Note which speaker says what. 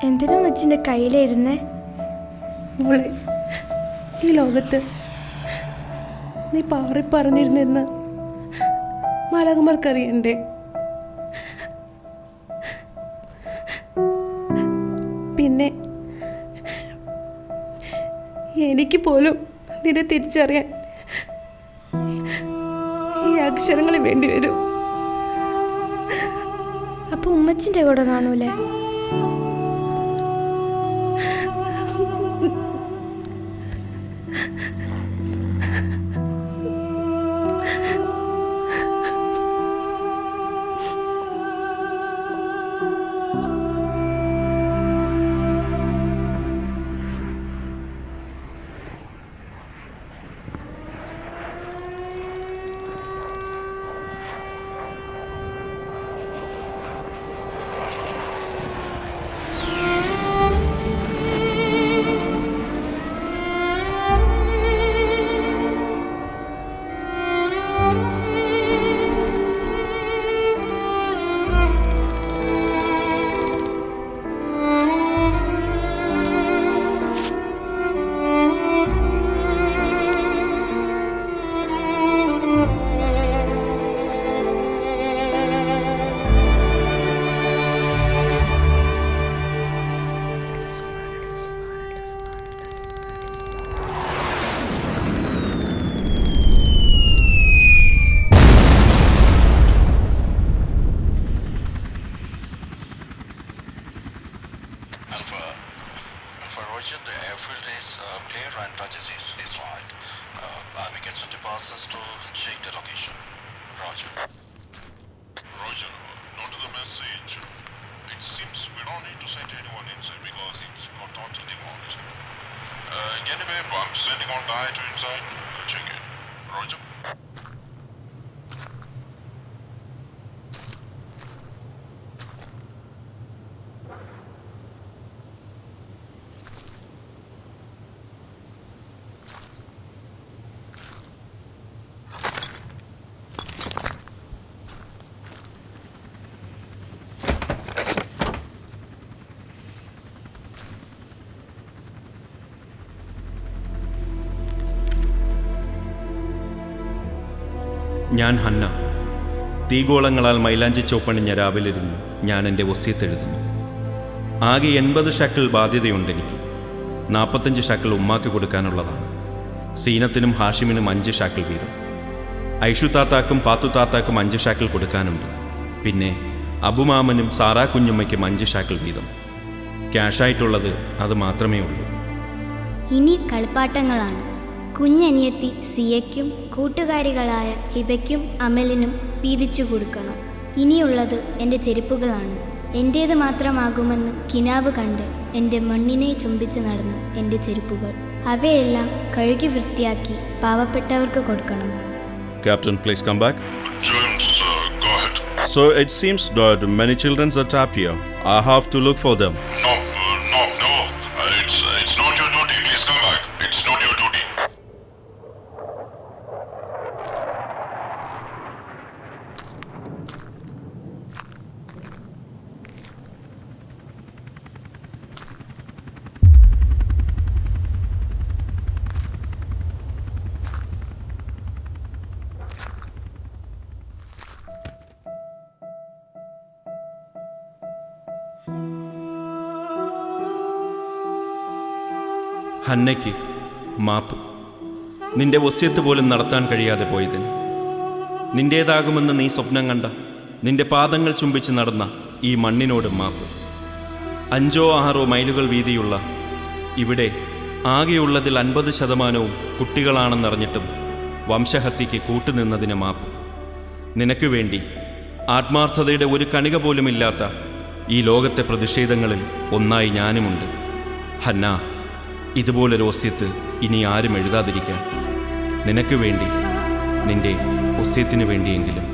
Speaker 1: എന്തിനും അച്ഛൻ്റെ കയ്യിലിരുന്നേ?
Speaker 2: മോളെ, ഈ ലോകത്ത് നീ പറഞ്ഞിരുന്നെന്ന് മാലാഖമാർക്കറിയണ്ടേ? പിന്നെ എനിക്ക് പോലും നിന്നെ തിരിച്ചറിയാൻ ഈ അക്ഷരങ്ങൾ വേണ്ടി വരും.
Speaker 1: അപ്പൊ ഉമ്മച്ചിന്റെ കൂടെ കാണൂലേ?
Speaker 3: Roger, the airfield is clear and touches is right. We get some departments to check the location. Roger.
Speaker 4: Roger, note the message. It seems we don't need to send anyone inside because it's got totally demolished. Anyway, I'm sending on Dai to inside. Check it. Roger.
Speaker 5: ഞാൻ Hannah. തീഗോളങ്ങളാൽ മൈലാഞ്ചി ചോപ്പണിഞ്ഞ രാവിലിരുന്ന് ഞാൻ എൻ്റെ വസിയത്തെഴുതുന്നു. ആകെ 80 ഷക്കിൾ ബാധ്യതയുണ്ടെനിക്ക്. 45 ഷക്കിൾ ഉമ്മാക്ക് കൊടുക്കാനുള്ളതാണ്. സീനത്തിനും ഹാഷിമിനും 5 ഷക്കിൾ വീതം. ഐഷു താത്താക്കും പാത്തു താത്താക്കും 5 ഷക്കിൾ കൊടുക്കാനുണ്ട്. പിന്നെ അബുമാമനും Sarah കുഞ്ഞുമ്മയ്ക്കും 5 ഷക്കിൾ വീതം. ക്യാഷായിട്ടുള്ളത് അത് മാത്രമേ ഉള്ളൂ.
Speaker 6: ഇനി കളിപ്പാട്ടങ്ങളാണ്. കുഞ്ഞനിയത്തി സിയയ്ക്കും കൂട്ടുകാരികളായ ഹിബയ്ക്കും അമലിനും വീതിച്ചു കൊടുക്കണം. ഇനിയുള്ളത് എൻ്റെ ചെരുപ്പുകളാണ്. എൻ്റേത് മാത്രമാകുമെന്ന് കിനാവ് കണ്ട് എൻ്റെ മണ്ണിനെ ചുംബിച്ച് നടന്നു എൻ്റെ ചെരുപ്പുകൾ. അവയെല്ലാം കഴുകി വൃത്തിയാക്കി പാവപ്പെട്ടവർക്ക് കൊടുക്കണം.
Speaker 7: Captain, please come back.
Speaker 4: James, go ahead.
Speaker 7: So it seems that many children are trapped here. I have to look for them.
Speaker 4: No. It's not your duty. Please come back. It's not your duty.
Speaker 5: ഹന്നയ്ക്ക് മാപ്പ്. നിന്റെ വസിയത്ത് പോലും നടത്താൻ കഴിയാതെ പോയതിന്. നിന്റേതാകുമെന്ന് നീ സ്വപ്നം കണ്ട, നിന്റെ പാദങ്ങൾ ചുംബിച്ച് നടന്ന ഈ മണ്ണിനോട് മാപ്പ്. 5-6 മൈലുകൾ വീതിയുള്ള ഇവിടെ ആകെയുള്ളതിൽ 50% കുട്ടികളാണെന്നറിഞ്ഞിട്ടും വംശഹത്യയ്ക്ക് കൂട്ടുനിന്നതിന് മാപ്പ്. നിനക്ക് വേണ്ടി ആത്മാർത്ഥതയുടെ ഒരു കണിക പോലുമില്ലാത്ത ഈ ലോകത്തെ പ്രതിഷേധങ്ങളിൽ ഒന്നായി ഞാനുമുണ്ട്. ഹന്ന, ഇതുപോലൊരു വസിയത്ത് ഇനി ആരും എഴുതാതിരിക്കാൻ. നിനക്ക് വേണ്ടി, നിന്റെ വസിയത്തിന് വേണ്ടിയെങ്കിലും.